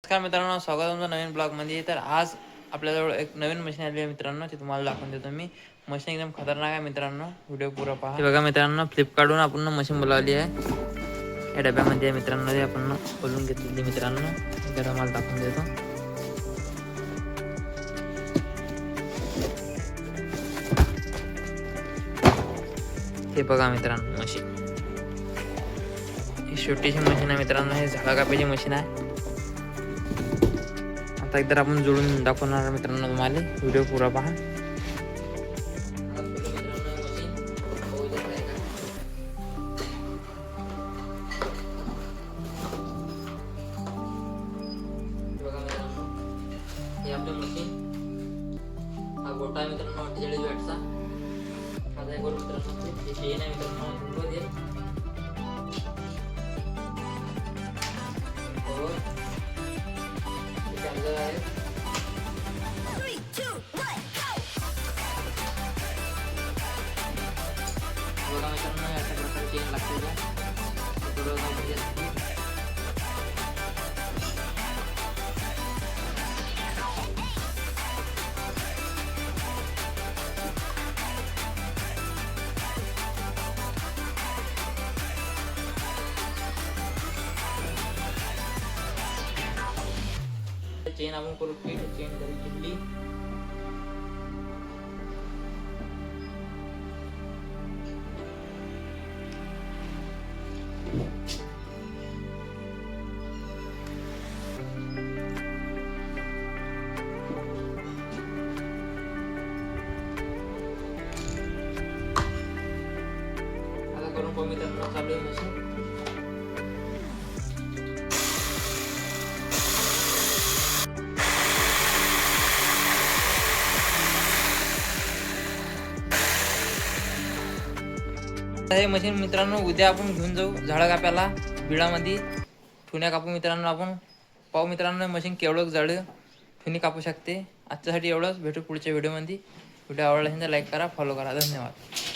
नमस्कार मित्रांनो, स्वागत आहे तुमचं नवीन ब्लॉगमध्ये. तर आज आपल्याजवळ एक नवीन मशीन आली आहे मित्रांनो, ते तुम्हाला दाखवून देतो मी. मशीन एकदम खतरनाक आहे मित्रांनो, व्हिडिओ पुरा पहा. हे बघा मित्रांनो, फ्लिपकार्टवरून आपण मशीन बोलावली आहे. या डब्यामध्ये मित्रांनो ते आपण खोलून घेतलेली मित्रांनो, हे तुम्हाला दाखवून देतो. हे बघा मित्रांनो मशीन, ही छोटीशी मशीन आहे मित्रांनो, हे झाडा कापायची मशीन आहे. आता एकदा आपण जोडून दाखवणार मित्रांनो तुम्हाला, व्हिडिओ पुरा पहा. हे आपली मशीन, हा गोटा आहे मित्रांनो 48 वॅटचा. आता हे करू मित्रांनो, हे चेन आहे मित्रांनो, चार्जर आहे. बघा मित्रांनो, अशा प्रकारे चेन लागते का चेन आपण करू फिट. चेन करून घेतली. आता करून पाहू मित्रांनो, चालू आहे मशीन. हे मशीन मित्रांनो उद्या आपण घेऊन जाऊ झाडं कापायला बिळामध्ये. ठुण्या कापू मित्रांनो आपण. पाहू मित्रांनो मशीन केवढं झाडं ठुनी कापू शकते. आजच्यासाठी एवढंच. भेटू पुढच्या व्हिडिओमध्ये. व्हिडिओ आवडला असेल तर लाईक करा, फॉलो करा. धन्यवाद.